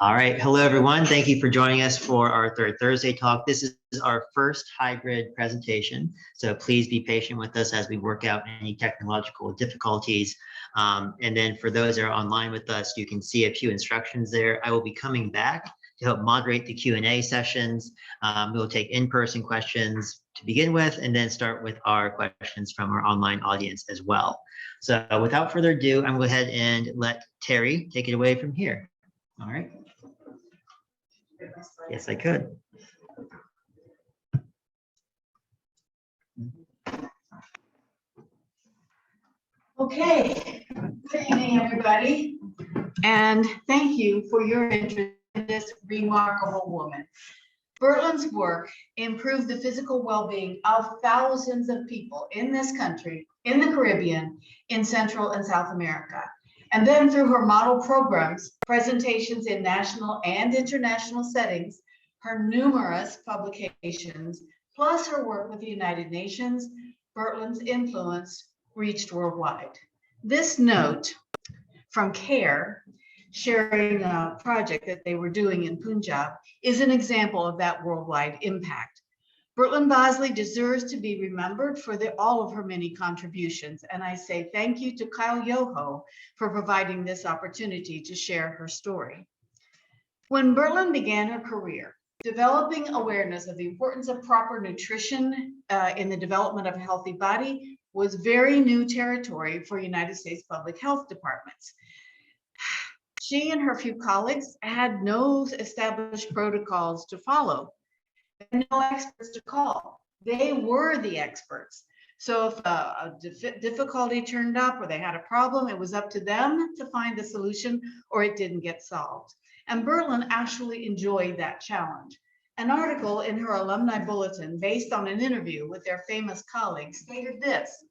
All right. Hello, everyone. Thank you for joining us for our third Thursday talk. This is our first hybrid presentation, so please be patient with us as we work out any technological difficulties. And then for those that are online with us, you can see a few instructions there. I will be coming back to help moderate the Q&A sessions. We'll take in-person questions to begin with, and then start with our questions from our online audience as well. So without further ado, I'm going to go ahead and let Terri take it away from here. All right. Yes, I could. Okay, good evening, everybody. And thank you for your interest in this remarkable woman. Bertlyn's work improved the physical well-being of thousands of people in this country, in the Caribbean, in Central and South America. And then through her model programs, presentations in national and international settings, her numerous publications, plus her work with the United Nations, Bertlyn's influence reached worldwide. This note from CARE, sharing a project that they were doing in Punjab, is an example of that worldwide impact. Bertlyn Bosley deserves to be remembered for all of her many contributions, and I say thank you to Kyle Yoho for providing this opportunity to share her story. When Bertlyn began her career, developing awareness of the importance of proper nutrition in the development of a healthy body was very new territory for United States public health departments. She and her few colleagues had no established protocols to follow and no experts to call. They were the experts. So if a difficulty turned up or they had a problem, it was up to them to find the solution or it didn't get solved. And Bertlyn actually enjoyed that challenge. An article in her alumni bulletin based on an interview with their famous colleagues stated this: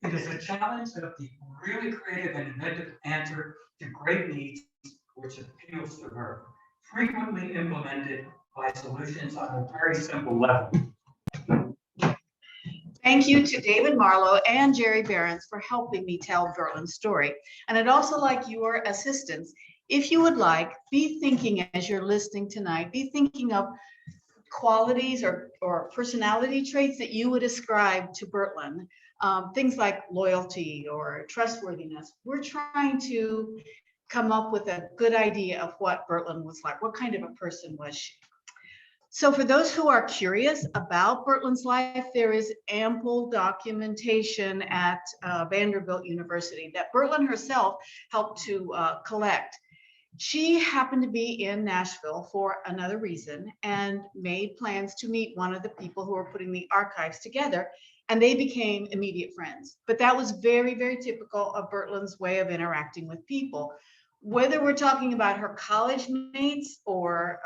"It is a challenge of the really creative and inventive answer to great needs which appeals to her, frequently implemented by solutions on a very simple level." Thank you to David Marlow and Jerry Behrens for helping me tell Bertlyn's story. And I'd also like your assistance. If you would like, be thinking as you're listening tonight, be thinking of qualities or personality traits that you would ascribe to Bertlyn. Things like loyalty or trustworthiness. We're trying to come up with a good idea of what Bertlyn was like. What kind of a person was she? So for those who are curious about Bertlyn's life, there is ample documentation at Vanderbilt University that Bertlyn herself helped to collect. She happened to be in Nashville for another reason and made plans to meet one of the people who were putting the archives together, and they became immediate friends. But that was very, very typical of Bertlyn's way of interacting with people. Whether we're talking about her college mates or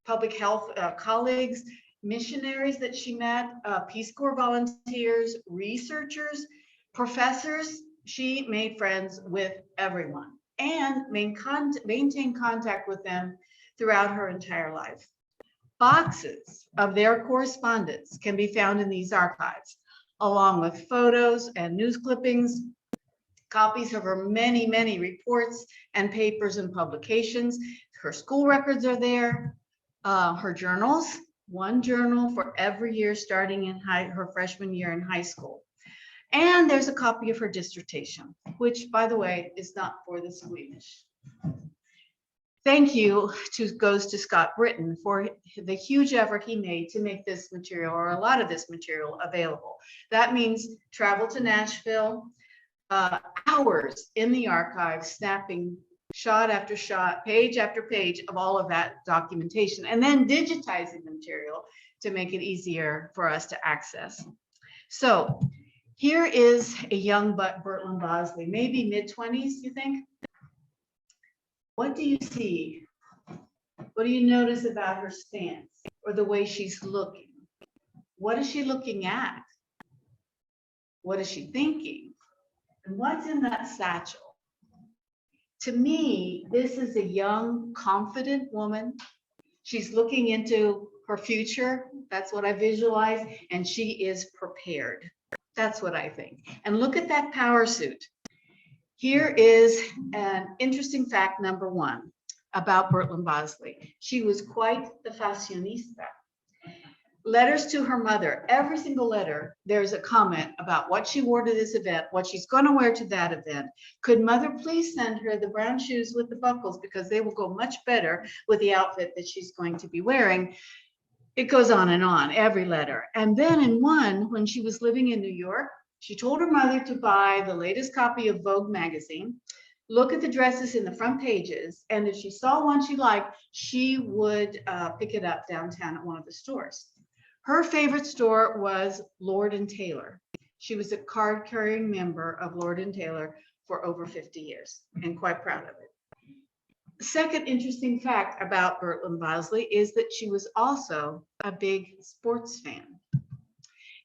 public health colleagues, missionaries that she met, Peace Corps volunteers, researchers, professors, she made friends with everyone and maintained contact with them throughout her entire life. Boxes of their correspondence can be found in these archives, along with photos and news clippings, copies of her many, many reports and papers and publications. Her school records are there, her journals, one journal for every year starting in her freshman year in high school. And there's a copy of her dissertation, which, by the way, is not for the squeamish. Thank you goes to Scott Britton for the huge effort he made to make this material, or a lot of this material, available. That means travel to Nashville, hours in the archive, snapping shot after shot, page after page of all of that documentation, and then digitizing the material to make it easier for us to access. So here is a young Bertlyn Bosley, maybe mid-20s, you think? What do you see? What do you notice about her stance or the way she's looking? What is she looking at? What is she thinking? And what's in that satchel? To me, this is a young, confident woman. She's looking into her future. That's what I visualize. And she is prepared. That's what I think. And look at that power suit. Here is an interesting fact number one about Bertlyn Bosley. She was quite the fashionista. Letters to her mother, every single letter, there's a comment about what she wore to this event, what she's going to wear to that event. Could mother please send her the brown shoes with the buckles because they will go much better with the outfit that she's going to be wearing. It goes on, every letter. And then in one, when she was living in New York, she told her mother to buy the latest copy of Vogue magazine, look at the dresses in the front pages, and if she saw one she liked, she would pick it up downtown at one of the stores. Her favorite store was Lord & Taylor. She was a card-carrying member of Lord & Taylor for over 50 years and quite proud of it. The second interesting fact about Bertlyn Bosley is that she was also a big sports fan.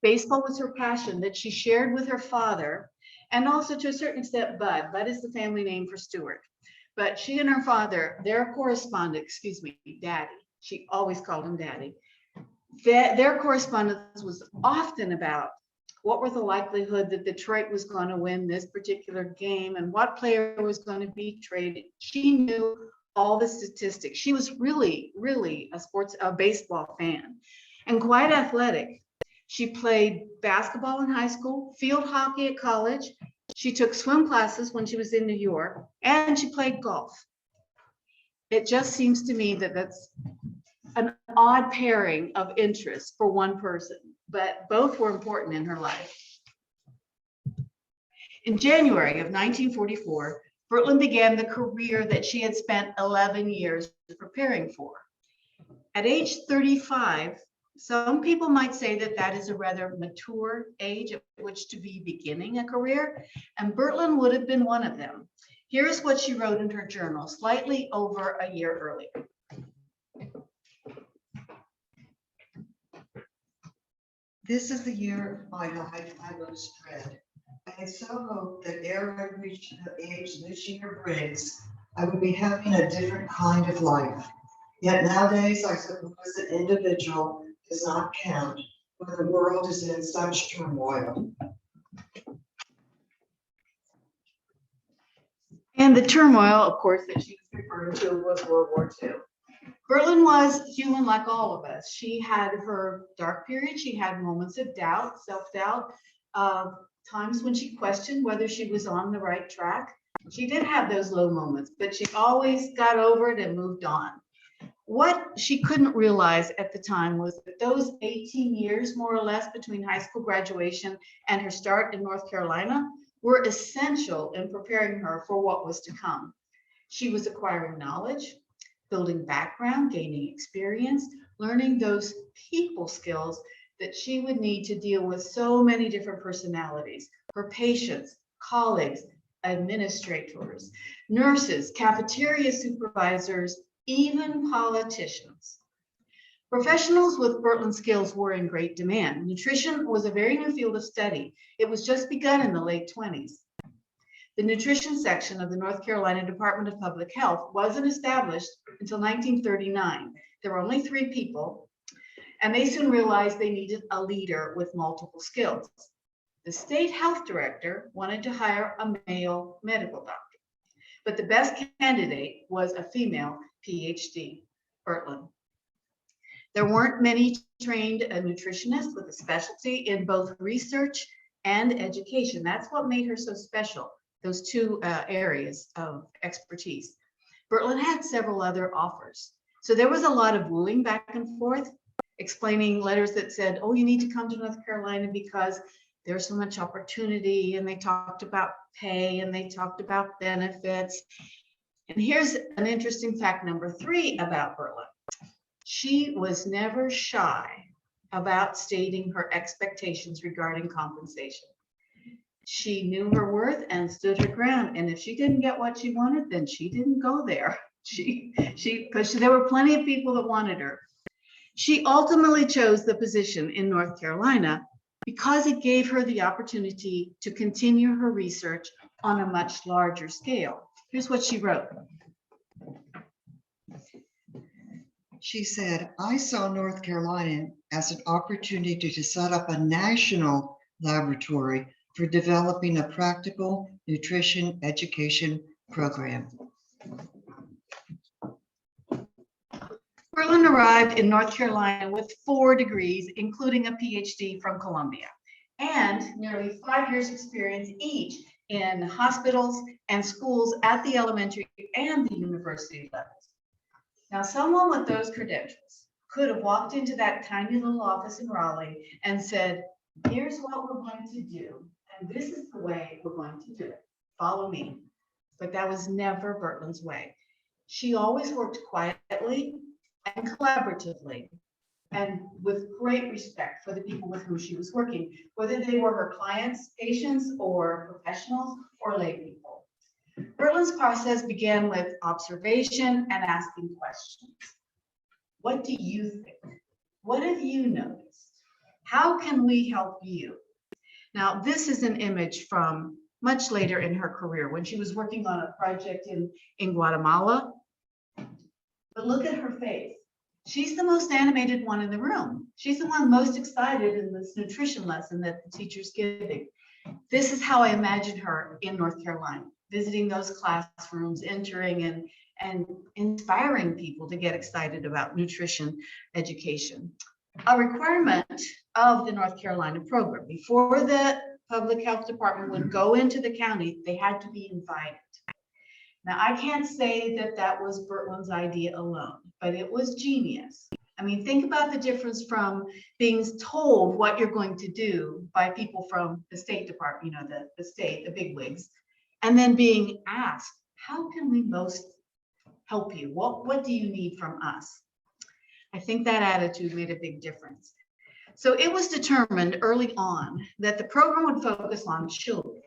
Baseball was her passion that she shared with her father, and also to a certain extent Bud. Bud is the family name for Stewart. But she and her father, their correspondence, Daddy, she always called him Daddy. Their correspondence was often about what were the likelihood that Detroit was going to win this particular game and what player was going to be traded. She knew all the statistics. She was really, really a baseball fan and quite athletic. She played basketball in high school, field hockey at college. She took swim classes when she was in New York, and she played golf. It just seems to me that that's an odd pairing of interests for one person, but both were important in her life. In January of 1944, Bertlyn began the career that she had spent 11 years preparing for. At age 35, some people might say that that is a rather mature age at which to be beginning a career, and Bertlyn would have been one of them. Here's what she wrote in her journal slightly over a year earlier. This is the year of my life I most dread. I had so hoped that ere I reached the age this year brings, I would be having a different kind of life. Yet nowadays, I suppose the individual does not count when the world is in such turmoil. And the turmoil, of course, that she was referring to was World War II. Bertlyn was human like all of us. She had her dark period. She had moments of doubt, self-doubt, times when she questioned whether she was on the right track. She did have those low moments, but she always got over it and moved on. What she couldn't realize at the time was that those 18 years, more or less, between high school graduation and her start in North Carolina were essential in preparing her for what was to come. She was acquiring knowledge, building background, gaining experience, learning those people skills that she would need to deal with so many different personalities, her patients, colleagues, administrators, nurses, cafeteria supervisors, even politicians. Professionals with Bertlyn skills were in great demand. Nutrition was a very new field of study. It was just begun in the late 20s. The nutrition section of the North Carolina Department of Public Health wasn't established until 1939. There were only 3 people, and they soon realized they needed a leader with multiple skills. The state health director wanted to hire a male medical doctor, but the best candidate was a female PhD, Bertlyn. There weren't many trained nutritionists with a specialty in both research and education. That's what made her so special, those 2 areas of expertise. Bertlyn had several other offers. So there was a lot of wooing back and forth, explaining letters that said, oh, you need to come to North Carolina because there's so much opportunity, and they talked about pay and they talked about benefits. And here's an interesting fact number 3 about Bertlyn. She was never shy about stating her expectations regarding compensation. She knew her worth and stood her ground. And if she didn't get what she wanted, then she didn't go there. Because there were plenty of people that wanted her. She ultimately chose the position in North Carolina because it gave her the opportunity to continue her research on a much larger scale. Here's what she wrote. She said, I saw North Carolina as an opportunity to set up a national laboratory for developing a practical nutrition education program. Bertlyn arrived in North Carolina with 4 degrees, including a PhD from Columbia, and nearly 5 years experience each in hospitals and schools at the elementary and the university levels. Now, someone with those credentials could have walked into that tiny little office in Raleigh and said, here's what we're going to do, and this is the way we're going to do it. Follow me. But that was never Bertlyn's way. She always worked quietly and collaboratively and with great respect for the people with whom she was working, whether they were her clients, patients, or professionals, or lay people. Bertlyn's process began with observation and asking questions. What do you think? What have you noticed? How can we help you? Now, this is an image from much later in her career when she was working on a project in Guatemala. But look at her face. She's the most animated one in the room. She's the one most excited in this nutrition lesson that the teacher's giving. This is how I imagine her in North Carolina, visiting those classrooms, entering and inspiring people to get excited about nutrition education. A requirement of the North Carolina program, before the public health department would go into the county, they had to be invited. Now, I can't say that that was Bertlyn's idea alone, but it was genius. I mean, think about the difference from being told what you're going to do by people from the State Department, you know, the state, the bigwigs, and then being asked, how can we most help you? What do you need from us? I think that attitude made a big difference. So it was determined early on that the program would focus on children,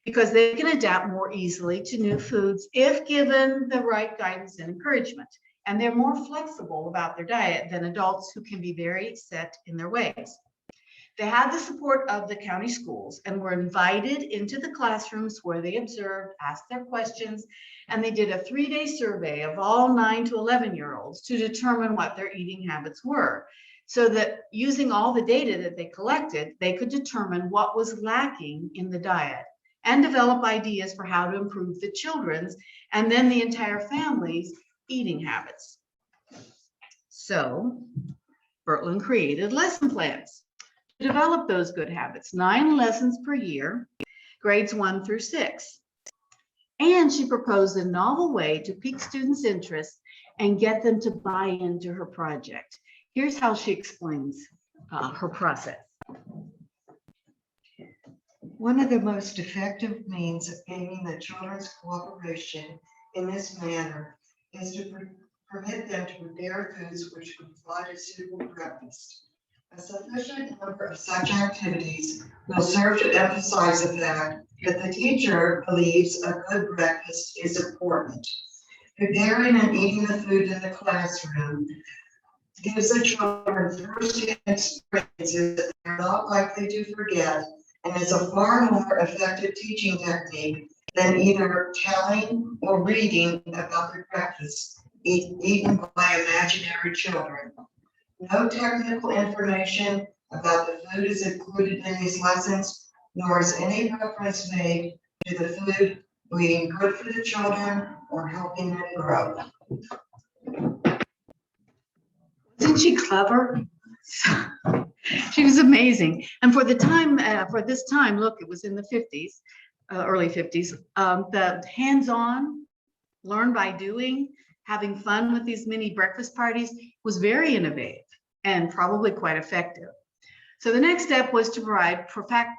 because they can adapt more easily to new foods if given the right guidance and encouragement. And they're more flexible about their diet than adults who can be very set in their ways. They had the support of the county schools and were invited into the classrooms where they observed, asked their questions, and they did a 3-day survey of all 9 to 11-year-olds to determine what their eating habits were, so that using all the data that they collected, they could determine what was lacking in the diet and develop ideas for how to improve the children's and then the entire family's eating habits. So Bertlyn created lesson plans to develop those good habits, 9 lessons per year, grades 1 through 6. And she proposed a novel way to pique students' interest and get them to buy into her project. Here's how she explains her process. One of the most effective means of gaining the children's cooperation in this manner is to permit them to prepare foods which provide a suitable breakfast. A sufficient number of such activities will serve to emphasize the fact that the teacher believes a good breakfast is important. Preparing and eating the food in the classroom gives the children first-hand experiences that they're not likely to forget, and is a far more effective teaching technique than either telling or reading about the breakfast eaten by imaginary children. No technical information about the food is included in these lessons, nor is any reference made to the food being good for the children or helping them grow. Isn't she clever? She was amazing. And for the time, for this time, look, it was in the 50s, early 50s, the hands-on, learn by doing, having fun with these mini breakfast parties was very innovative and probably quite effective. So the next step was to provide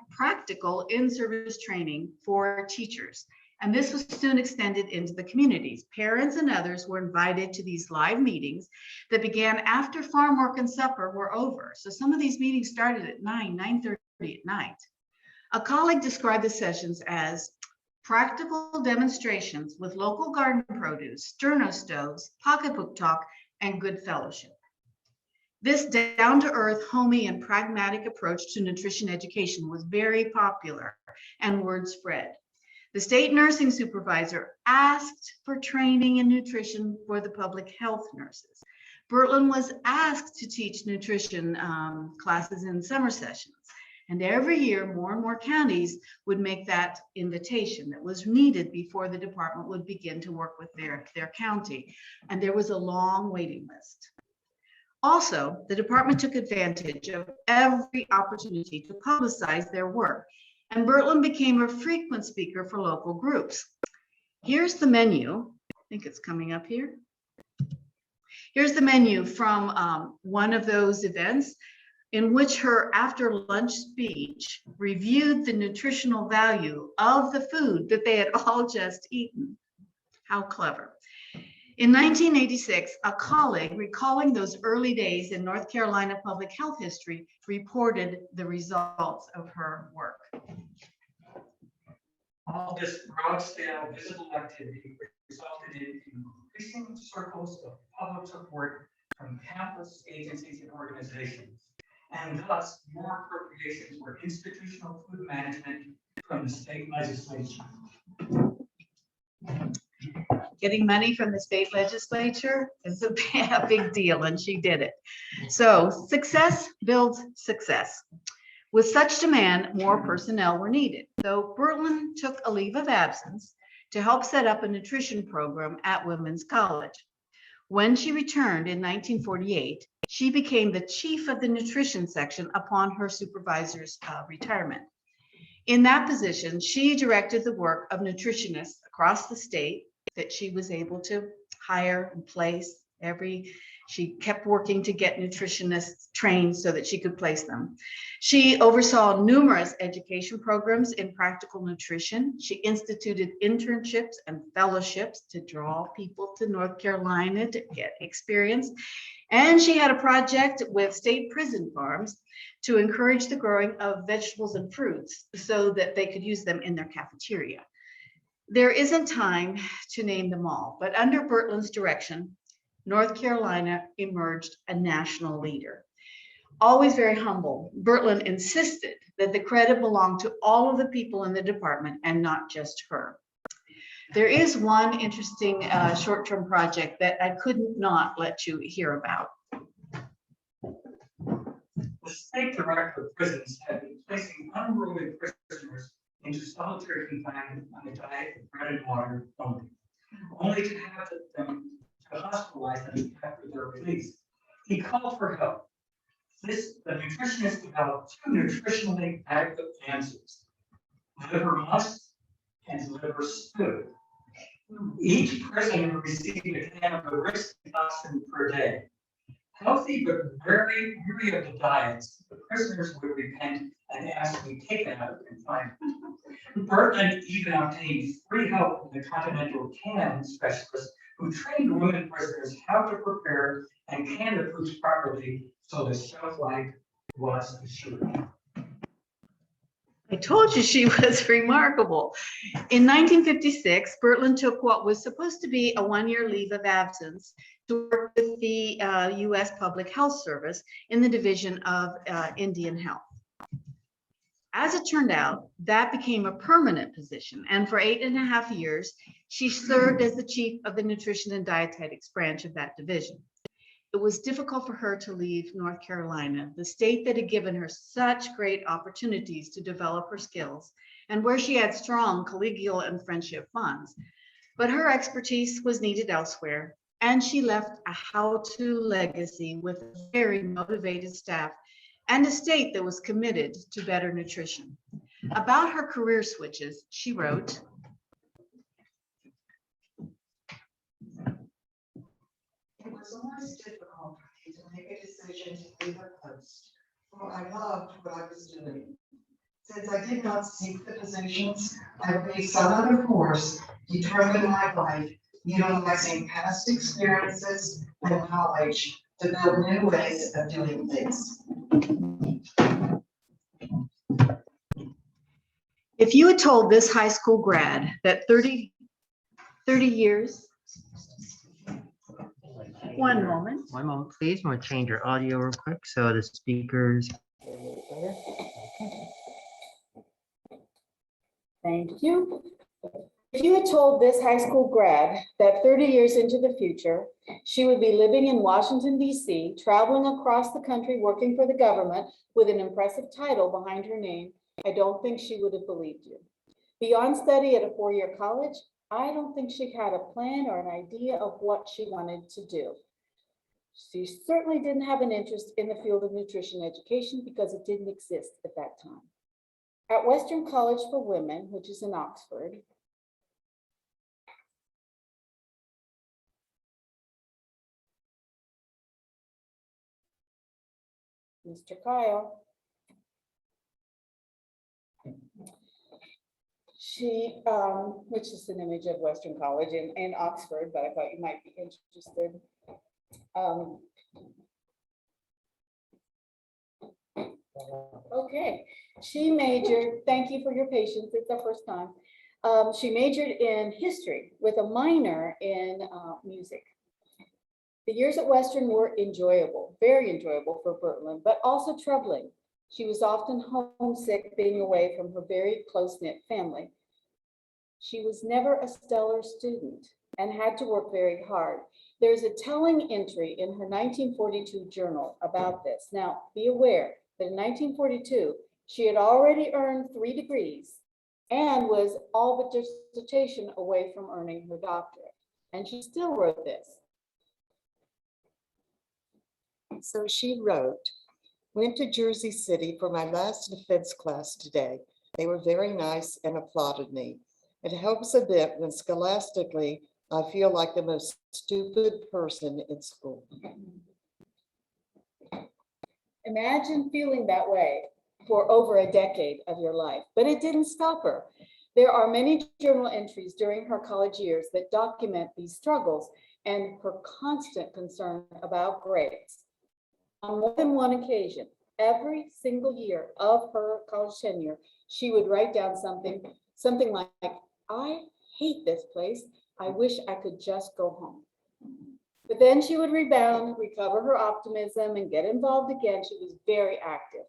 practical in-service training for teachers. And this was soon extended into the communities. Parents and others were invited to these live meetings that began after farm work and supper were over. So some of these meetings started at 9:30 at night. A colleague described the sessions as practical demonstrations with local garden produce, sterno stoves, pocketbook talk, and good fellowship. This down-to-earth, homey, and pragmatic approach to nutrition education was very popular, and word spread. The state nursing supervisor asked for training in nutrition for the public health nurses. Bertlyn was asked to teach nutrition classes in summer sessions, And every year, more and more counties would make that invitation that was needed before the department would begin to work with their county. And there was a long waiting list. Also, the department took advantage of every opportunity to publicize their work, and Bertlyn became a frequent speaker for local groups. Here's the menu. I think it's coming up here. Here's the menu from one of those events in which her after lunch speech reviewed the nutritional value of the food that they had all just eaten. How clever. In 1986, a colleague recalling those early days in North Carolina public health history reported the results of her work. All this broad-scale visible activity resulted in increasing circles of public support from countless agencies and organizations, and thus more appropriations for institutional food management from the state legislature. Getting money from the state legislature is a big deal, and she did it. So success builds success. With such demand, more personnel were needed. So Bertlyn took a leave of absence to help set up a nutrition program at Women's College. When she returned in 1948, she became the chief of the nutrition section upon her supervisor's retirement. In that position, she directed the work of nutritionists across the state that she was able to hire and place. She kept working to get nutritionists trained so that she could place them. She oversaw numerous education programs in practical nutrition. She instituted internships and fellowships to draw people to North Carolina to get experience. And she had a project with state prison farms to encourage the growing of vegetables and fruits so that they could use them in their cafeteria. There isn't time to name them all, but under Bertlyn's direction, North Carolina emerged a national leader. Always very humble, Bertlyn insisted that the credit belonged to all of the people in the department and not just her. There is one interesting short-term project that I couldn't not let you hear about. The state director of prisons had been placing unruly prisoners into solitary confinement on a diet of bread and water only to have them to hospitalize them after their release. He called for help. The nutritionist developed two nutritionally adequate answers: liver mush and liver stew. Each prisoner received a can of a rich concoction per day. Healthy but very weary of the diets, the prisoners would repent and ask to be taken out of confinement. Bertlyn even obtained free help from the Continental Can specialist who trained women prisoners how to prepare and can the foods properly so the shelf life was assured. I told you she was remarkable. In 1956, Bertlyn took what was supposed to be a one-year leave of absence to work with the U.S. Public Health Service in the Division of Indian Health. As it turned out, that became a permanent position, and for 8.5 years, she served as the chief of the Nutrition and Dietetics branch of that division. It was difficult for her to leave North Carolina, the state that had given her such great opportunities to develop her skills and where she had strong collegial and friendship bonds. But her expertise was needed elsewhere, and she left a how-to legacy with a very motivated staff and a state that was committed to better nutrition. About her career switches, she wrote, "It was always difficult for me to make a decision to leave a post, for I loved what I was doing. Since I did not seek the positions, I believe some other force determined my life, utilizing past experiences and knowledge to build new ways of doing things." if you had told this high school grad that 30 years, one moment. One moment, please. I'm going to change your audio real quick so the speakers. Thank you. If you had told this high school grad that 30 years into the future, she would be living in Washington, D.C., traveling across the country, working for the government with an impressive title behind her name, I don't think she would have believed you. Beyond study at a four-year college, I don't think she had a plan or an idea of what she wanted to do. She certainly didn't have an interest in the field of nutrition education because it didn't exist at that time. At Western College for Women, which is in Oxford, Mr. Kyle. She, which is an image of Western College in Oxford, but I thought you might be interested. Okay, she majored, thank you for your patience, it's our first time. She majored in history with a minor in music. The years at Western were enjoyable, very enjoyable for Bertlyn, but also troubling. She was often homesick being away from her very close-knit family. She was never a stellar student and had to work very hard. There's a telling entry in her 1942 journal about this. Now, be aware that in 1942, she had already earned 3 degrees and was all but dissertation away from earning her doctorate. And she still wrote this. So she wrote, went to Jersey City for my last defense class today. They were very nice and applauded me. It helps a bit when scholastically I feel like the most stupid person in school. Imagine feeling that way for over a decade of your life, but it didn't stop her. There are many journal entries during her college years that document these struggles and her constant concern about grades. On more than one occasion, every single year of her college tenure, she would write down something like, I hate this place. I wish I could just go home. But then she would rebound, recover her optimism, and get involved again. She was very active,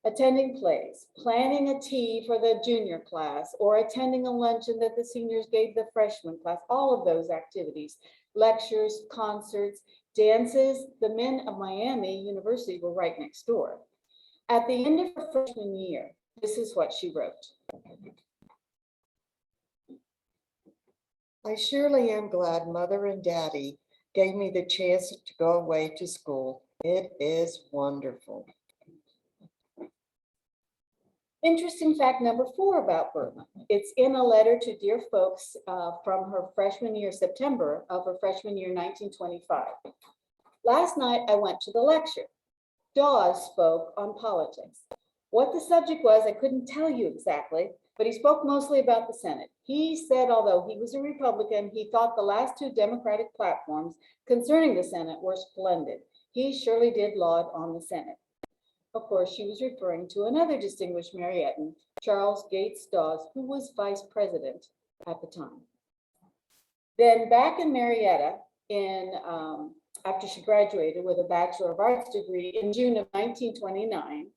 attending plays, planning a tea for the junior class, or attending a luncheon that the seniors gave the freshman class, all of those activities, lectures, concerts, dances. The men of Miami University were right next door. At the end of her freshman year, this is what she wrote. I surely am glad Mother and Daddy gave me the chance to go away to school. It is wonderful. Interesting fact number 4 about Bertlyn. It's in a letter to dear folks from her freshman year, September of her freshman year, 1925. Last night I went to the lecture. Dawes spoke on politics. What the subject was, I couldn't tell you exactly, but he spoke mostly about the Senate. He said, although he was a Republican, he thought the last 2 Democratic platforms concerning the Senate were splendid. He surely did laud on the Senate. Of course, she was referring to another distinguished Marietan, Charles Gates Dawes, who was vice president at the time. Then back in Marietta, after she graduated with a Bachelor of Arts degree in June of 1929,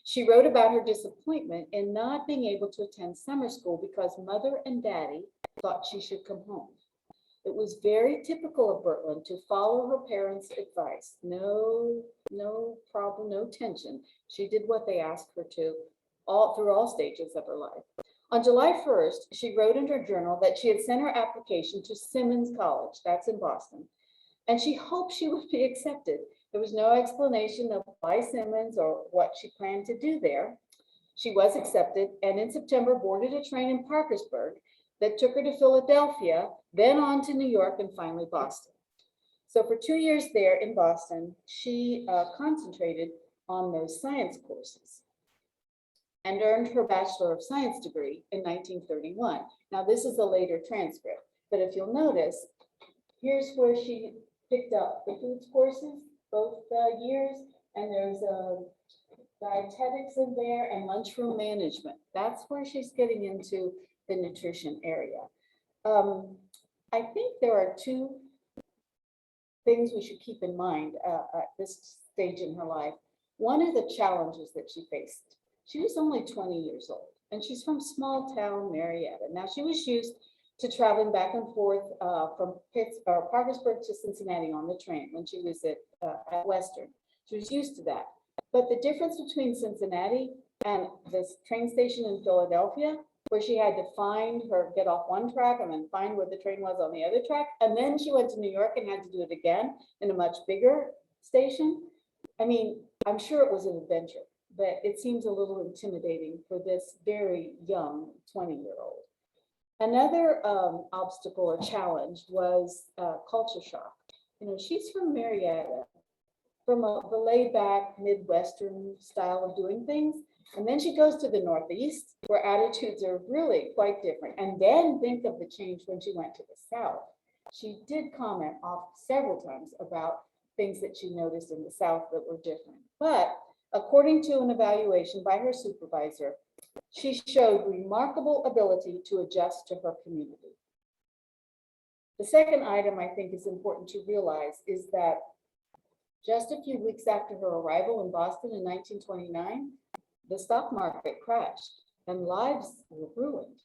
she wrote about her disappointment in not being able to attend summer school because Mother and Daddy thought she should come home. It was very typical of Bertlyn to follow her parents' advice. No problem, no tension. She did what they asked her to through all stages of her life. On July 1st, she wrote in her journal that she had sent her application to Simmons College, that's in Boston, and she hoped she would be accepted. There was no explanation of why Simmons or what she planned to do there. She was accepted, and in September boarded a train in Parkersburg that took her to Philadelphia, then on to New York, and finally Boston. So for 2 years there in Boston, she concentrated on those science courses and earned her Bachelor of Science degree in 1931. Now, this is a later transcript, but if you'll notice, here's where she picked up the foods courses, both years, and there's dietetics in there and lunchroom management. That's where she's getting into the nutrition area. I think there are 2 things we should keep in mind at this stage in her life. One are the challenges that she faced. She was only 20 years old, and she's from small town Marietta. Now, she was used to traveling back and forth from Parkersburg to Cincinnati on the train when she was at Western. She was used to that. But the difference between Cincinnati and this train station in Philadelphia, where she had to get off one track and then find where the train was on the other track. And then she went to New York and had to do it again in a much bigger station. I mean, I'm sure it was an adventure, but it seems a little intimidating for this very young 20-year-old. Another obstacle or challenge was culture shock. You know, she's from Marietta, from the laid-back Midwestern style of doing things. And then she goes to the Northeast, where attitudes are really quite different. And then think of the change when she went to the South. She did comment off several times about things that she noticed in the South that were different. But according to an evaluation by her supervisor, she showed remarkable ability to adjust to her community. The second item I think is important to realize is that just a few weeks after her arrival in Boston in 1929, the stock market crashed and lives were ruined.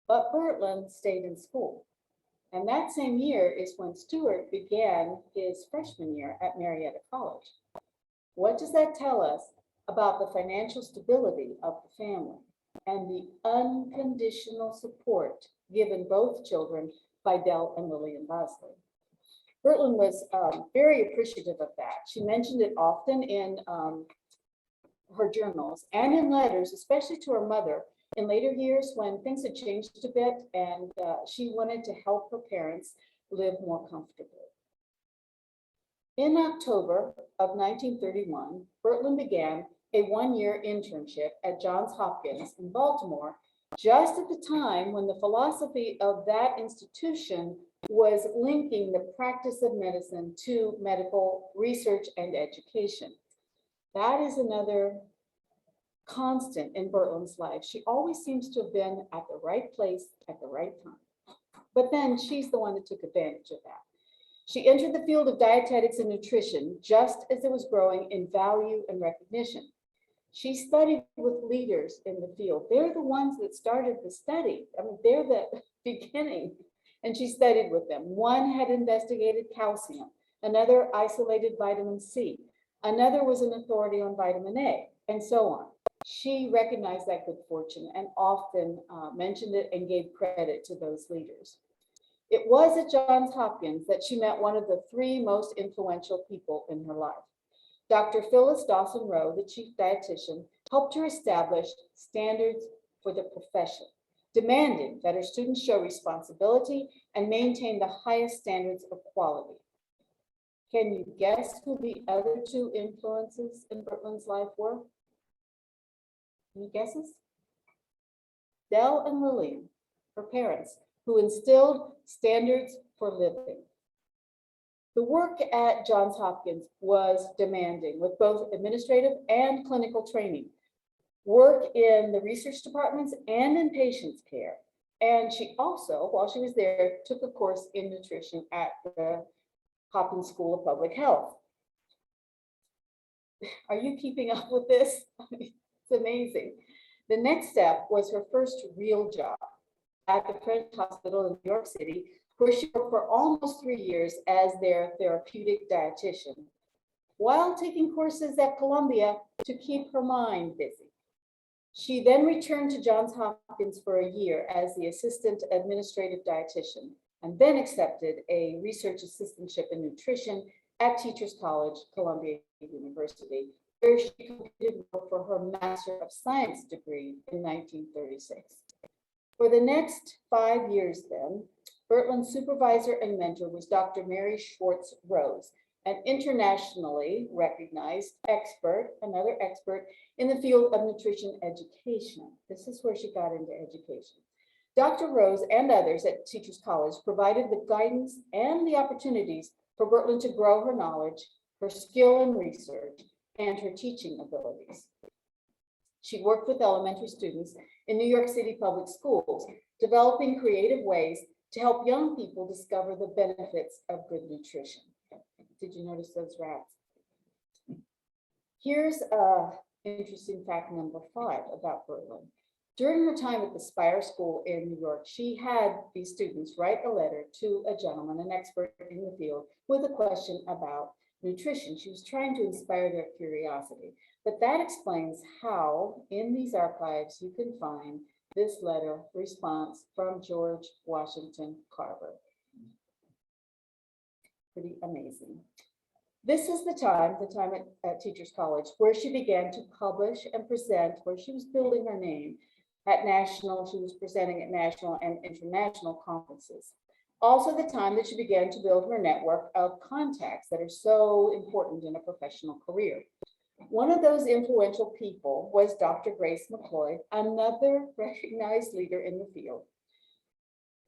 But Bertlyn stayed in school. And that same year is when Stewart began his freshman year at Marietta College. What does that tell us about the financial stability of the family and the unconditional support given both children by Del and Lillian Bosley? Bertlyn was very appreciative of that. She mentioned it often in her journals and in letters, especially to her mother in later years when things had changed a bit and she wanted to help her parents live more comfortably. In October of 1931, Bertlyn began a one-year internship at Johns Hopkins in Baltimore, just at the time when the philosophy of that institution was linking the practice of medicine to medical research and education. That is another constant in Bertlyn's life. She always seems to have been at the right place at the right time. But then she's the one that took advantage of that. She entered the field of dietetics and nutrition just as it was growing in value and recognition. She studied with leaders in the field. They're the ones that started the study. I mean, they're the beginning. And she studied with them. One had investigated calcium, another isolated vitamin C, another was an authority on vitamin A, and so on. She recognized that good fortune and often mentioned it and gave credit to those leaders. It was at Johns Hopkins that she met one of the three most influential people in her life. Dr. Phyllis Dawson Rowe, the chief dietitian, helped her establish standards for the profession, demanding that her students show responsibility and maintain the highest standards of quality. Can you guess who the other two influences in Bertlyn's life were? Any guesses? Del and Lillian, her parents, who instilled standards for living. The work at Johns Hopkins was demanding with both administrative and clinical training, work in the research departments and in patients' care. And she also, while she was there, took a course in nutrition at the Hopkins School of Public Health. Are you keeping up with this? It's amazing. The next step was her first real job at the French Hospital in New York City, where she worked for almost 3 years as their therapeutic dietitian, while taking courses at Columbia to keep her mind busy. She then returned to Johns Hopkins for a year as the assistant administrative dietitian, and then accepted a research assistantship in nutrition at Teachers College, Columbia University, where she completed work for her Master of Science degree in 1936. For the next 5 years then, Bertlyn's supervisor and mentor was Dr. Mary Schwartz Rose, an internationally recognized expert, another expert in the field of nutrition education. This is where she got into education. Dr. Rose and others at Teachers College provided the guidance and the opportunities for Bertlyn to grow her knowledge, her skill in research, and her teaching abilities. She worked with elementary students in New York City public schools, developing creative ways to help young people discover the benefits of good nutrition. Did you notice those rats? Here's interesting fact number 5 about Bertlyn. During her time at the Spire School in New York, she had these students write a letter to a gentleman, an expert in the field, with a question about nutrition. She was trying to inspire their curiosity. But that explains how in these archives you can find this letter response from George Washington Carver. Pretty amazing. This is the time at Teachers College, where she began to publish and present, where she was building her name at national, she was presenting at national and international conferences. Also the time that she began to build her network of contacts that are so important in a professional career. One of those influential people was Dr. Grace McLeod, another recognized leader in the field.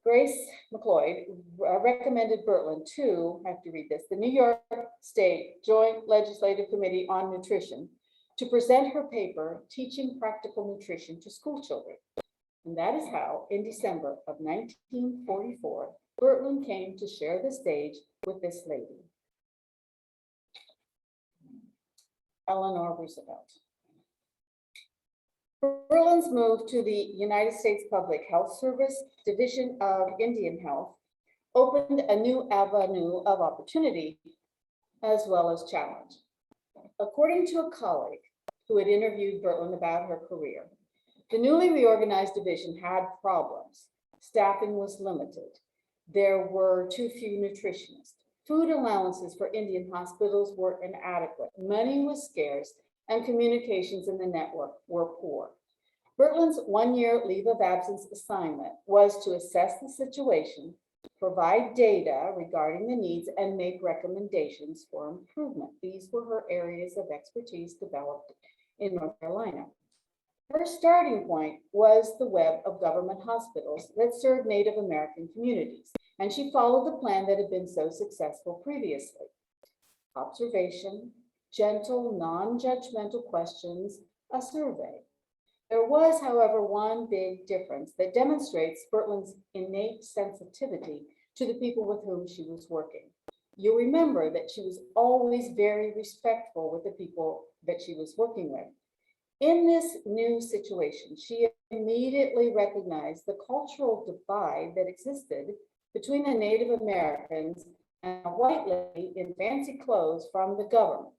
Grace McLeod recommended Bertlyn to, I have to read this, the New York State Joint Legislative Committee on Nutrition to present her paper, Teaching Practical Nutrition to School Children. And that is how, in December of 1944, Bertlyn came to share the stage with this lady, Eleanor Roosevelt. Bertlyn's move to the United States Public Health Service Division of Indian Health opened a new avenue of opportunity as well as challenge. According to a colleague who had interviewed Bertlyn about her career, the newly reorganized division had problems. Staffing was limited. There were too few nutritionists. Food allowances for Indian hospitals were inadequate. Money was scarce, and communications in the network were poor. Bertlyn's one-year leave of absence assignment was to assess the situation, provide data regarding the needs, and make recommendations for improvement. These were her areas of expertise developed in North Carolina. Her starting point was the web of government hospitals that served Native American communities, and she followed the plan that had been so successful previously. Observation, gentle, non-judgmental questions, a survey. There was, however, one big difference that demonstrates Bertlyn's innate sensitivity to the people with whom she was working. You'll remember that she was always very respectful with the people that she was working with. In this new situation, she immediately recognized the cultural divide that existed between the Native Americans and a white lady in fancy clothes from the government.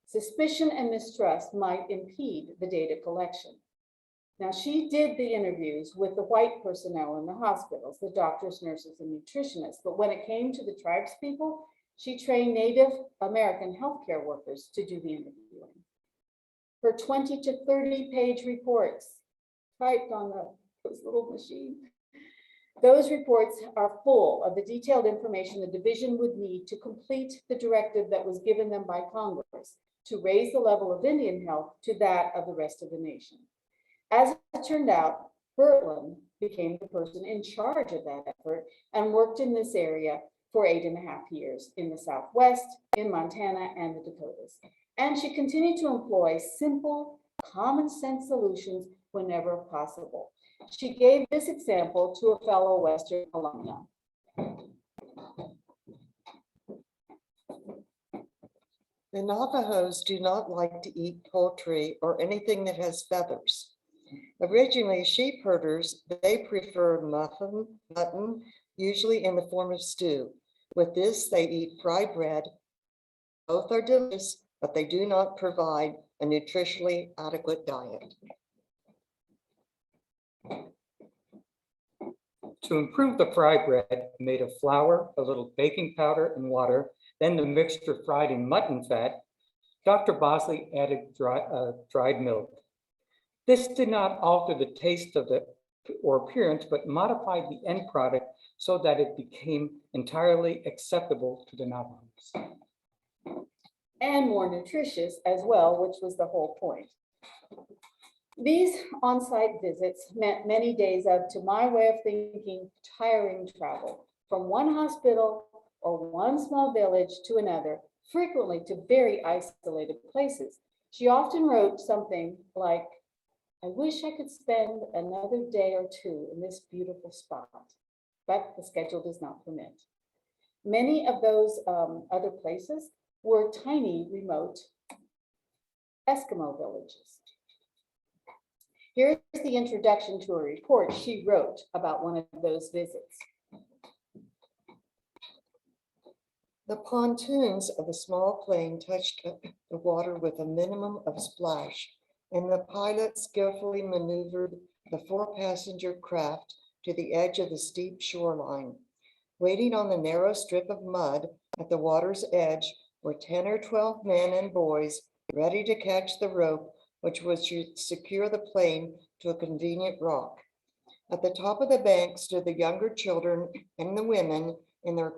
Suspicion and mistrust might impede the data collection. Now, she did the interviews with the white personnel in the hospitals, the doctors, nurses, and nutritionists, but when it came to the tribes people, she trained Native American healthcare workers to do the interviewing. Her 20 to 30 page reports typed on those little machines. Those reports are full of the detailed information the division would need to complete the directive that was given them by Congress to raise the level of Indian health to that of the rest of the nation. As it turned out, Bertlyn became the person in charge of that effort and worked in this area for 8.5 years in the Southwest, in Montana, and the Dakotas. And she continued to employ simple, common sense solutions whenever possible. She gave this example to a fellow Western alumna. The Navajos do not like to eat poultry or anything that has feathers. Originally sheep herders, they prefer mutton, usually in the form of stew. With this, they eat fried bread. Both are delicious, but they do not provide a nutritionally adequate diet. To improve the fry bread, made of flour, a little baking powder, and water, then the mixture fried in mutton fat, Dr. Bosley added dried milk. This did not alter the taste or appearance, but modified the end product so that it became entirely acceptable to the Navajos. And more nutritious as well, which was the whole point. These on-site visits meant many days of, to my way of thinking, tiring travel from one hospital or one small village to another, frequently to very isolated places. She often wrote something like, "I wish I could spend another day or two in this beautiful spot, but the schedule does not permit." Many of those other places were tiny, remote Eskimo villages. Here's the introduction to a report she wrote about one of those visits. The pontoons of the small plane touched the water with a minimum of splash, and the pilot skillfully maneuvered the 4-passenger craft to the edge of the steep shoreline. Waiting on the narrow strip of mud at the water's edge were 10 or 12 men and boys ready to catch the rope which was to secure the plane to a convenient rock. At the top of the bank stood the younger children and the women in their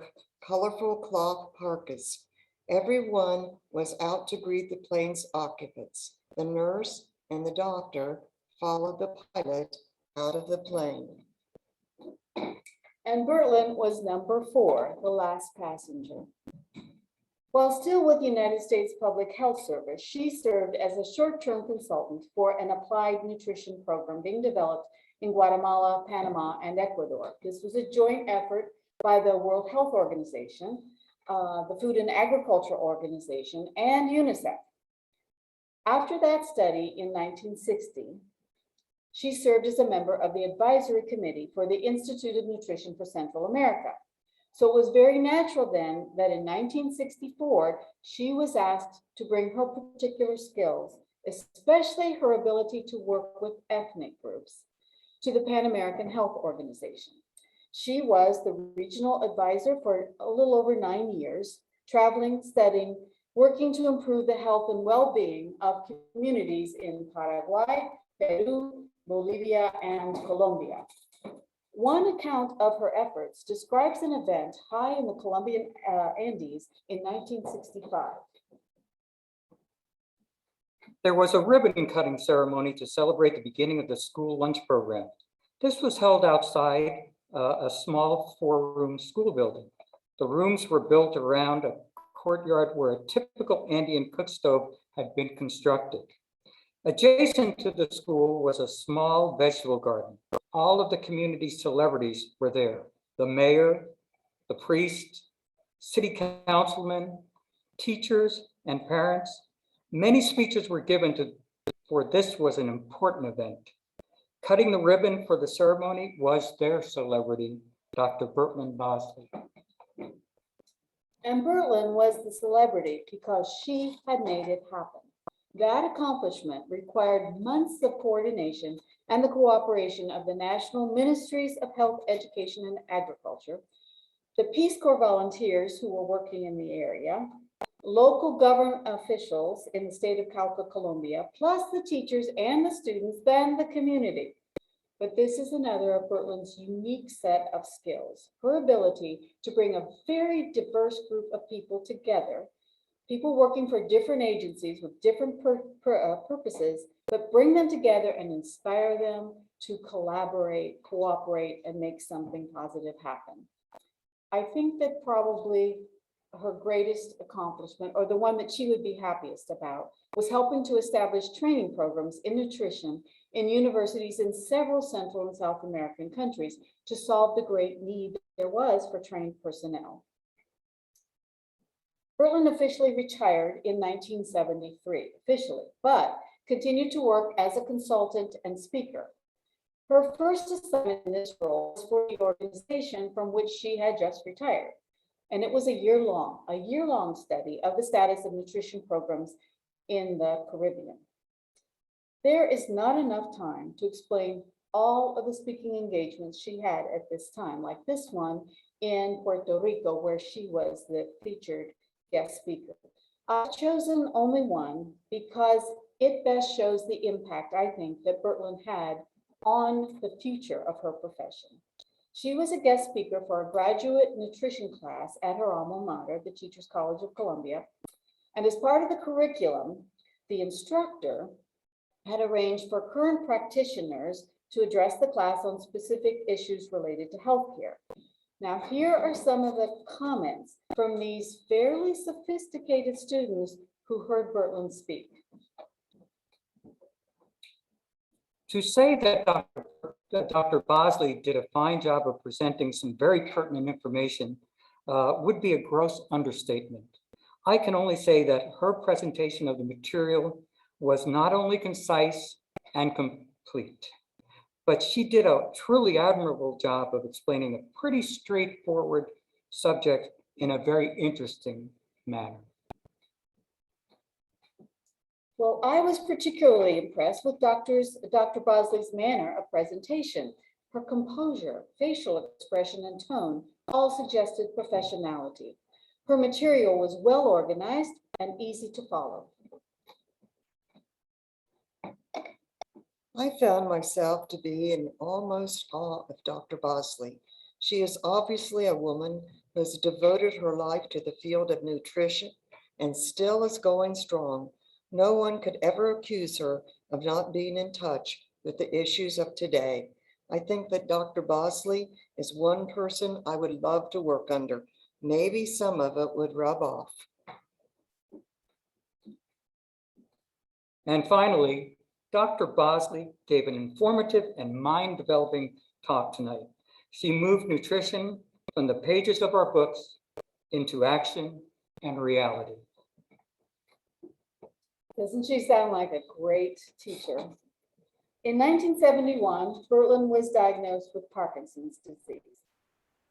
colorful cloth parkas. Everyone was out to greet the plane's occupants. The nurse and the doctor followed the pilot out of the plane. And Bertlyn was number 4, the last passenger. While still with the United States Public Health Service, she served as a short-term consultant for an applied nutrition program being developed in Guatemala, Panama, and Ecuador. This was a joint effort by the World Health Organization, the Food and Agriculture Organization, and UNICEF. After that study in 1960, she served as a member of the advisory committee for the Institute of Nutrition for Central America. So it was very natural then that in 1964, she was asked to bring her particular skills, especially her ability to work with ethnic groups, to the Pan American Health Organization. She was the regional advisor for a little over 9 years, traveling, studying, working to improve the health and well-being of communities in Paraguay, Peru, Bolivia, and Colombia. One account of her efforts describes an event high in the Colombian Andes in 1965. There was a ribbon cutting ceremony to celebrate the beginning of the school lunch program. This was held outside a small 4-room school building. The rooms were built around a courtyard where a typical Andean cook stove had been constructed. Adjacent to the school was a small vegetable garden. All of the community celebrities were there. The mayor, the priest, city councilmen, teachers, and parents. Many speeches were given for this was an important event. Cutting the ribbon for the ceremony was their celebrity, Dr. Bertlyn Bosley. And Bertlyn was the celebrity because she had made it happen. That accomplishment required months of coordination and the cooperation of the National Ministries of Health, Education, and Agriculture, the Peace Corps volunteers who were working in the area, local government officials in the state of Cauca, Colombia, plus the teachers and the students, then the community. But this is another of Bertlyn's unique set of skills, her ability to bring a very diverse group of people together, people working for different agencies with different purposes, but bring them together and inspire them to collaborate, cooperate, and make something positive happen. I think that probably her greatest accomplishment, or the one that she would be happiest about, was helping to establish training programs in nutrition in universities in several Central and South American countries to solve the great need there was for trained personnel. Bertlyn officially retired in 1973, but continued to work as a consultant and speaker. Her first assignment in this role was for the organization from which she had just retired. And it was a year-long study of the status of nutrition programs in the Caribbean. There is not enough time to explain all of the speaking engagements she had at this time, like this one in Puerto Rico, where she was the featured guest speaker. I've chosen only one because it best shows the impact, I think, that Bertlyn had on the future of her profession. She was a guest speaker for a graduate nutrition class at her alma mater, the Teachers College of Columbia. And as part of the curriculum, the instructor had arranged for current practitioners to address the class on specific issues related to healthcare. Now, here are some of the comments from these fairly sophisticated students who heard Bertlyn speak. To say that Dr. Bosley did a fine job of presenting some very pertinent information would be a gross understatement. I can only say that her presentation of the material was not only concise and complete. But she did a truly admirable job of explaining a pretty straightforward subject in a very interesting manner. Well, I was particularly impressed with Dr. Bosley's manner of presentation. Her composure, facial expression, and tone all suggested professionality. Her material was well organized and easy to follow. I found myself to be in almost awe of Dr. Bosley. She is obviously a woman who has devoted her life to the field of nutrition and still is going strong. No one could ever accuse her of not being in touch with the issues of today. I think that Dr. Bosley is one person I would love to work under. Maybe some of it would rub off. And finally, Dr. Bosley gave an informative and mind-developing talk tonight. She moved nutrition from the pages of our books into action and reality. Doesn't she sound like a great teacher? In 1971, Bertlyn was diagnosed with Parkinson's disease.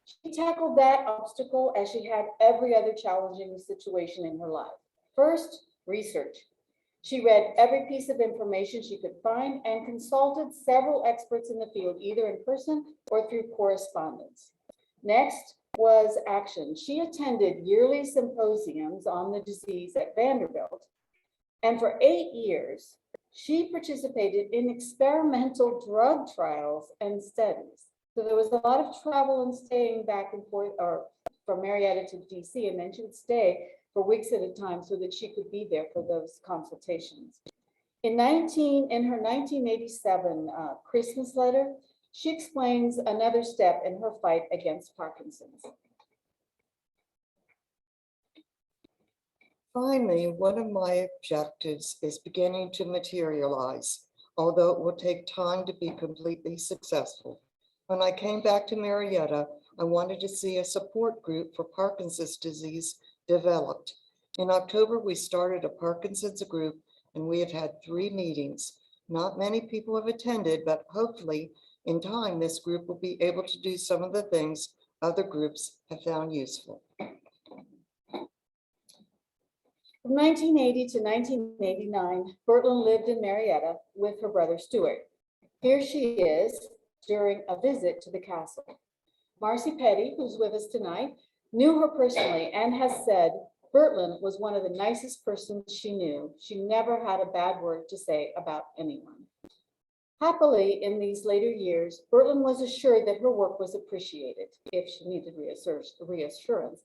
She tackled that obstacle as she had every other challenging situation in her life. First, research. She read every piece of information she could find and consulted several experts in the field, either in person or through correspondence. Next was action. She attended yearly symposiums on the disease at Vanderbilt, and for 8 years, she participated in experimental drug trials and studies. So there was a lot of travel and staying back and forth, or from Marietta to DC, and then she would stay for weeks at a time so that she could be there for those consultations. In her 1987 Christmas letter, she explains another step in her fight against Parkinson's. Finally, one of my objectives is beginning to materialize, although it will take time to be completely successful. When I came back to Marietta, I wanted to see a support group for Parkinson's disease developed. In October, we started a Parkinson's group, and we have had 3 meetings. Not many people have attended, but hopefully in time, this group will be able to do some of the things other groups have found useful. From 1980 to 1989, Bertlyn lived in Marietta with her brother Stewart. Here she is during a visit to the castle. Marcy Petty, who's with us tonight, knew her personally and has said Bertlyn was one of the nicest persons she knew. She never had a bad word to say about anyone. Happily, in these later years, Bertlyn was assured that her work was appreciated, if she needed reassurance,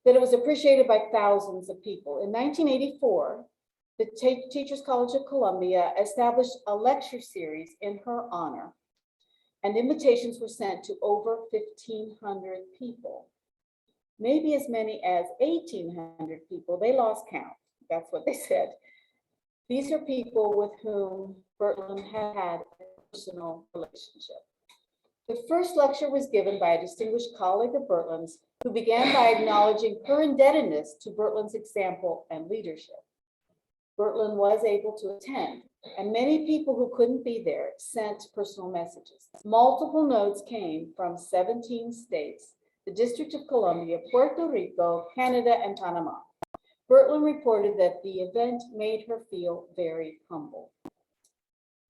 that it was appreciated by thousands of people. In 1984, the Teachers College of Columbia established a lecture series in her honor, and invitations were sent to over 1,500 people. Maybe as many as 1,800 people. They lost count. That's what they said. These are people with whom Bertlyn had a personal relationship. The first lecture was given by a distinguished colleague of Bertlyn's, who began by acknowledging her indebtedness to Bertlyn's example and leadership. Bertlyn was able to attend, and many people who couldn't be there sent personal messages. Multiple notes came from 17 states, the District of Columbia, Puerto Rico, Canada, and Panama. Bertlyn reported that the event made her feel very humble.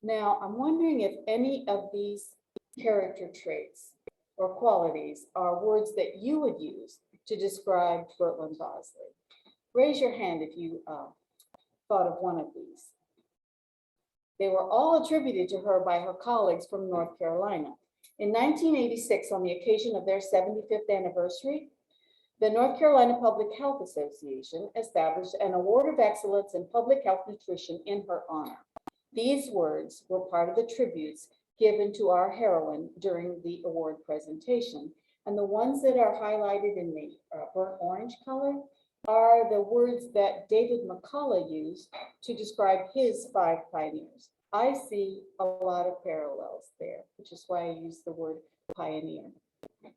Now, I'm wondering if any of these character traits or qualities are words that you would use to describe Bertlyn Bosley. Raise your hand if you thought of one of these. They were all attributed to her by her colleagues from North Carolina. In 1986, on the occasion of their 75th anniversary, the North Carolina Public Health Association established an award of excellence in public health nutrition in her honor. These words were part of the tributes given to our heroine during the award presentation. And the ones that are highlighted in the burnt orange color are the words that David McCullough used to describe his 5 pioneers. I see a lot of parallels there, which is why I use the word pioneer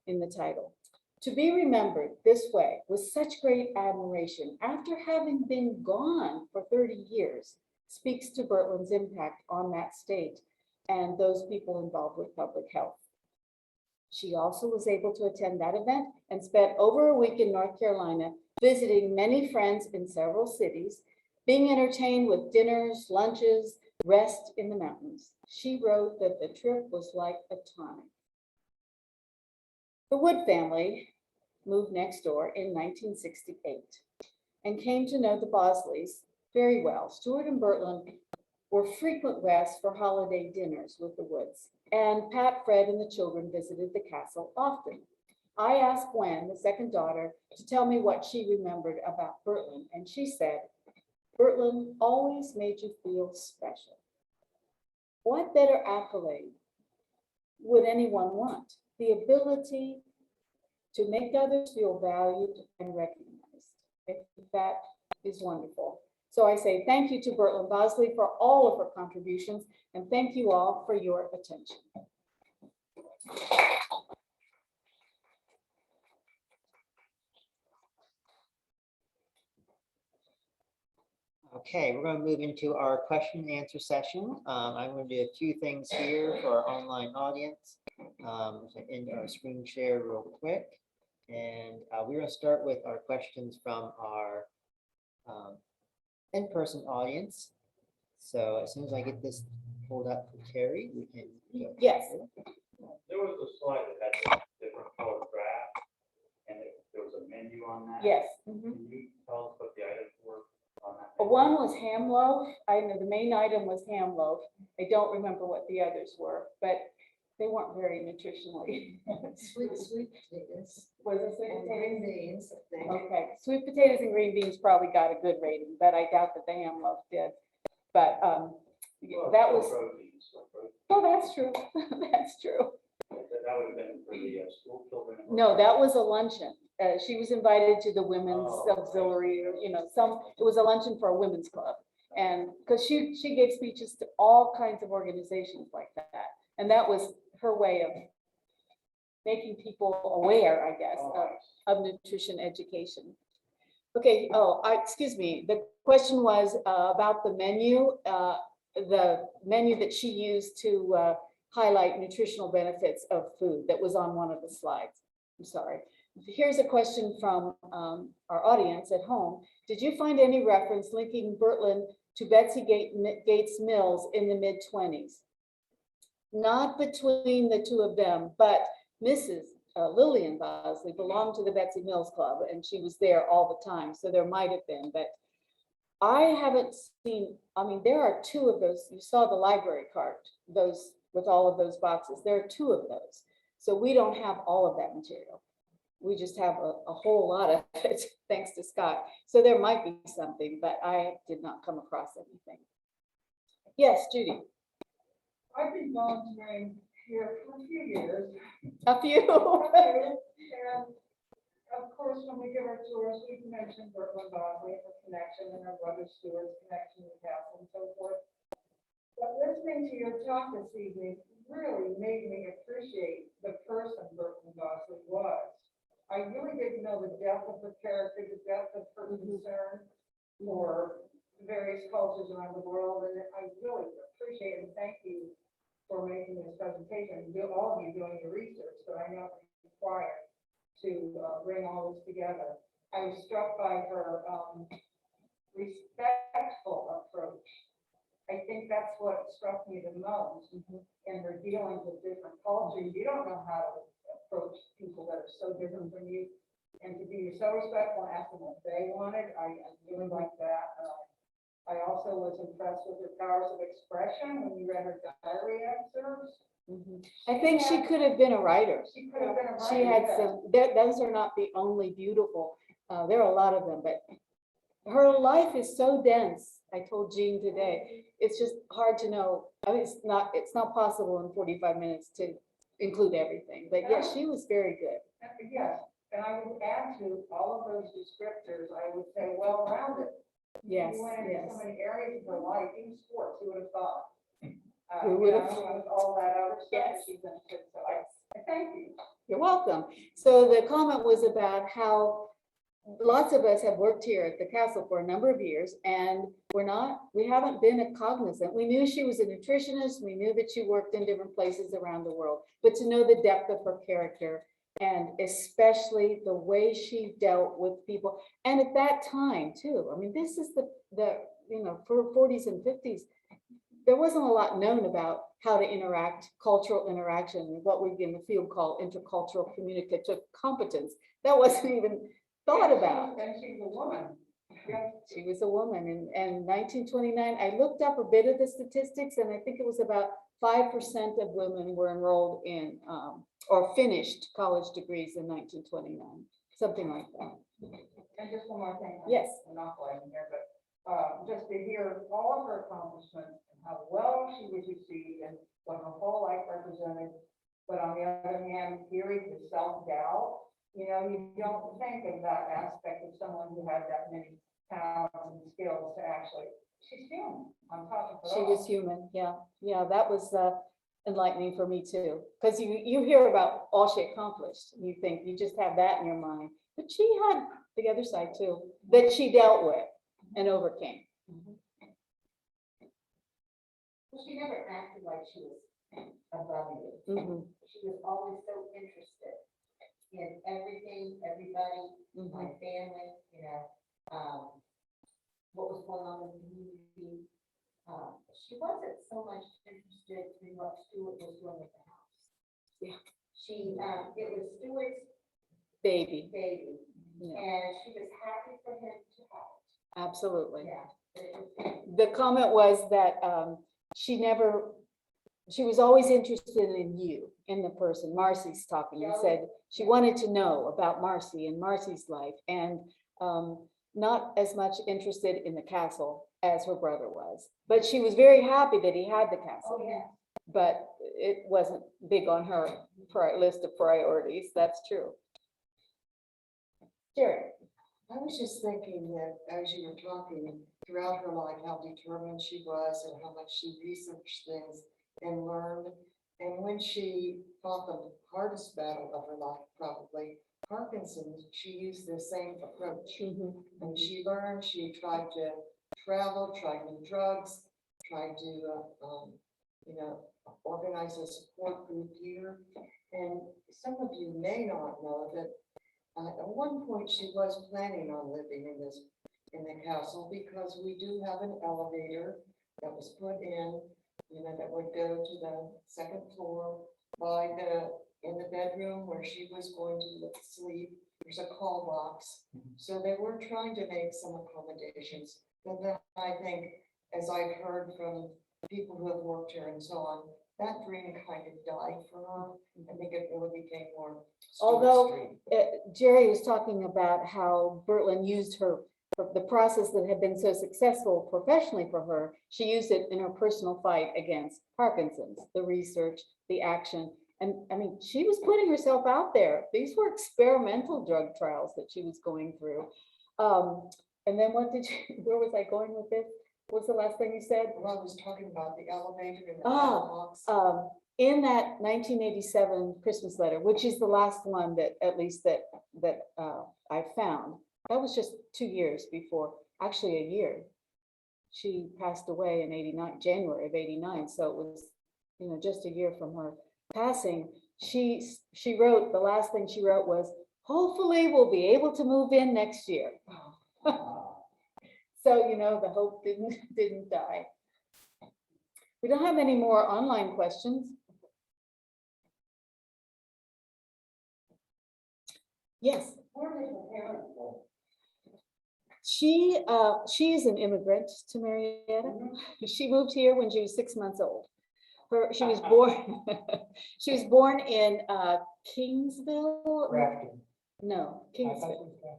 in the title. To be remembered this way with such great admiration after having been gone for 30 years speaks to Bertlyn's impact on that state and those people involved with public health. She also was able to attend that event and spent over a week in North Carolina, visiting many friends in several cities, being entertained with dinners, lunches, rest in the mountains. She wrote that the trip was like a tonic. The Wood family moved next door in 1968 and came to know the Bosleys very well. Stewart and Bertlyn were frequent guests for holiday dinners with the Woods, and Pat, Fred, and the children visited the castle often. I asked Gwen, the second daughter, to tell me what she remembered about Bertlyn, and she said, Bertlyn always made you feel special. What better accolade would anyone want? The ability to make others feel valued and recognized. I think that is wonderful. So I say thank you to Bertlyn Bosley for all of her contributions, and thank you all for your attention. Okay, we're going to move into our question and answer session. I'm going to do a few things here for our online audience. End our screen share real quick. And we're going to start with our questions from our in-person audience. So as soon as I get this pulled up for Terri, we can go. Yes. There was a slide that had different colored graphs, and there was a menu on that. Yes. Can you tell us what the items were on that? One was ham loaf. I know the main item was ham loaf. I don't remember what the others were, but they weren't very nutritionally. Sweet potatoes. Was it sweet And potatoes? green beans, I think. Okay, sweet potatoes and green beans probably got a good rating, but I doubt that the ham loaf did. But yeah, Well, that no was, proteins, no proteins. oh, that's true. That's true. That would have been for the school children. No, that was a luncheon. She was invited to the women's Oh, auxiliary, or, it was a luncheon for a women's club. And because she gave speeches to all kinds of organizations like that. And that was her way of making people aware, I guess, of nutrition education. Okay, excuse me. The question was about the menu that she used to highlight nutritional benefits of food that was on one of the slides. I'm sorry. Here's a question from our audience at home. Did you find any reference linking Bertlyn to Betsy Gates Mills in the mid-20s? Not between the two of them, but Mrs. Lillian Bosley belonged to the Betsy Mills Club, and she was there all the time, so there might have been, but I haven't seen, I mean, there are two of those. You saw the library card, those with all of those boxes. There are two of those. So we don't have all of that material. We just have a whole lot of it, thanks to Scott. So there might be something, but I did not come across anything. Yes, Judy. I've been volunteering here for a few years. A few. And of course, when we give our tours, we mention Bertlyn Bosley, her connection, and her brother Stewart's connection to Castle and so forth. But listening to your talk this evening really made me appreciate the person Bertlyn Bosley was. I really didn't know the depth of her character, the depth of her concern for various cultures around the world, and I really appreciate and thank you for making this presentation. All of you doing your research, but I know it's required to bring all this together. I was struck by her respectful approach. I think that's what struck me the most in her dealings with different cultures. You don't know how to approach people that are so different from you, and to be so respectful and ask them what they wanted. I really like that. I also was impressed with her powers of expression when you read her diary excerpts. I think she could have been a writer. She could have been a writer. She had yes. some, those are not the only beautiful, there are a lot of them, but her life is so dense. I told Jean today, it's just hard to know. I mean, it's not possible in 45 minutes to include everything, but yes, she was very good. Yes, and I would add to all of those descriptors, I would say well-rounded. Yes, You went into yes. so many areas of her life, even sports, who would have thought? Who would have with all that other stuff Yes. that she's been through, so I thank you. You're welcome. So the comment was about how lots of us have worked here at the castle for a number of years, and we haven't been cognizant. We knew she was a nutritionist. We knew that she worked in different places around the world, but to know the depth of her character, and especially the way she dealt with people. And at that time too, I mean, this is the for 40s and 50s, there wasn't a lot known about how to interact, cultural interaction, what we in the field call intercultural communicative competence. That wasn't even thought about. And she's a woman. Yeah. She was a woman, and 1929, I looked up a bit of the statistics, and I think it was about 5% of women were enrolled in or finished college degrees in 1929, something like that. And just one more thing. Yes. I'm not blaming here, but just to hear all of her accomplishments and how well she was received and what her whole life represented. But on the other hand, hearing the self-doubt, you don't think of that aspect of someone who had that many talents and skills to actually, she's human on top of it She all. was human, yeah, that was enlightening for me too, because you hear about all she accomplished, and you think you just have that in your mind, but she had the other side too, that she dealt with and overcame. Well, she never acted like she was above you. Mhm, She was always so interested in everything, everybody, my mhm. family, what was going on in the community. She wasn't so much interested in what Stewart was doing at the house. Yeah. It was Stewart's Baby, baby, yeah, and she was happy for him to have absolutely. it. Yeah. It was- The comment was that she was always interested in you, in the person. Marcy's talking and said she wanted to know about Marcy and Marcy's life, and not as much interested in the castle as her brother was. But she was very happy that he had the castle. Oh, yeah. But it wasn't big on her list of priorities. That's true. Terri. I was just thinking that as you were talking throughout her life, how determined she was and how much she researched things and learned. And when she fought the hardest battle of her life, probably Parkinson's, she used the same approach. And she learned, she tried to travel, tried new drugs, tried to, organize a support group here. And some of you may not know that at one point she was planning on living in the castle, because we do have an elevator that was put in, that would go to the second floor in the bedroom where she was going to sleep. There's a call box. So they were trying to make some accommodations. But then I think, as I've heard from people who have worked here and so on, that dream kind of died for her. I think it really became more. Although Jerry was talking about how Bertlyn used the process that had been so successful professionally for her, she used it in her personal fight against Parkinson's, the research, the action. And I mean, she was putting herself out there. These were experimental drug trials that she was going through. And then where was I going with this? What's the last thing you said? Well, I was talking about the elevator and the call box. In that 1987 Christmas letter, which is the last one that at least that I found, that was just 2 years before, actually a year. She passed away in January of 89. So it was, just a year from her passing. She wrote, the last thing she wrote was, hopefully we'll be able to move in next year. So, the hope didn't die. We don't have any more online questions. Yes. Where did her parents go? She is an immigrant to Marietta. She moved here when she was 6 months old. She was born in Kingsville. Grafton. No, I thought it Kingsville. was Grafton.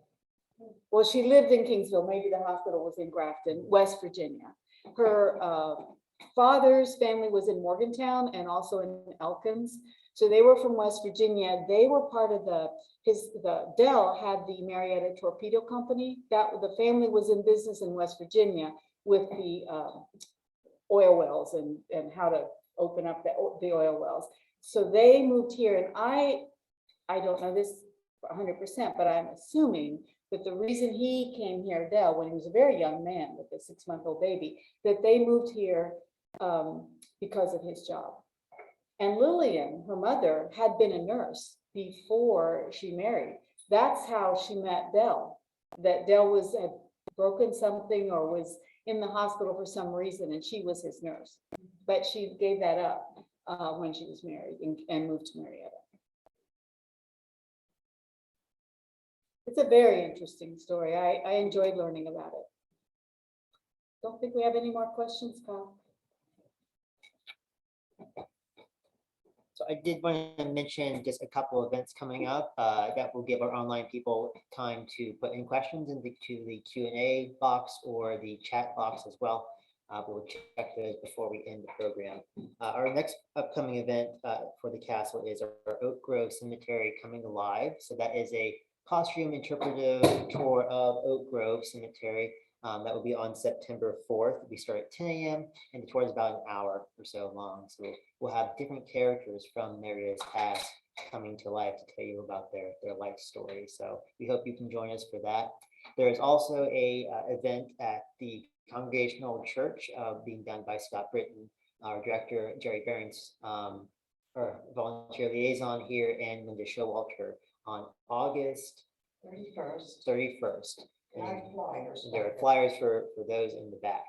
Well, she lived in Kingsville. Maybe the hospital was in Grafton, West Virginia. Her father's family was in Morgantown and also in Elkins. So they were from West Virginia. They were part of Dell had the Marietta Torpedo Company. The family was in business in West Virginia with the oil wells and how to open up the oil wells. So they moved here, and I don't know this 100%, but I'm assuming But the reason he came here, Dell, when he was a very young man with a 6-month-old baby, that they moved here because of his job. And Lillian, her mother, had been a nurse before she married. That's how she met Dell. That Dell had broken something or was in the hospital for some reason, and she was his nurse. But she gave that up when she was married and moved to Marietta. It's a very interesting story. I enjoyed learning about it. Don't think we have any more questions, Kyle. So I did want to mention just a couple events coming up that will give our online people time to put in questions into the Q&A box or the chat box as well. We'll check those before we end the program. Our next upcoming event for the castle is our Oak Grove Cemetery Coming Alive. So that is a costume interpretive tour of Oak Grove Cemetery. That will be on September 4th. We start at 10 a.m. and the tour is about an hour or so long. So we'll have different characters from their areas past coming to life to tell you about their life story. So we hope you can join us for that. There is also a event at the Congregational Church being done by Scott Britton, our director, Jerry Behrens, our volunteer liaison here, and Linda Showalter on August 31st. And there are flyers for those in the back,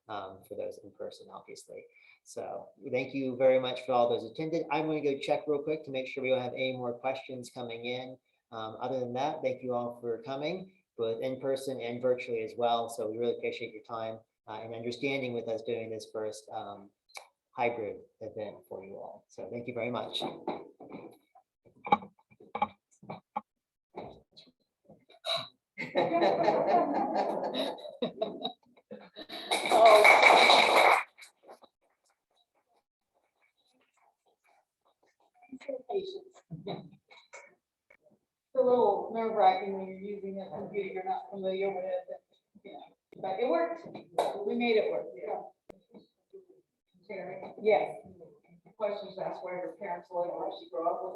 for those in person, obviously. So thank you very much for all those attended. I'm going to go check real quick to make sure we don't have any more questions coming in. Other than that, thank you all for coming, both in person and virtually as well. So we really appreciate your time and understanding with us doing this first hybrid event for you all. So thank you very much. It's a little nerve-wracking when you're using a computer you're not familiar with, but it worked. We made it work. Terri, Yes. questions asked where your parents live, where she grew up with.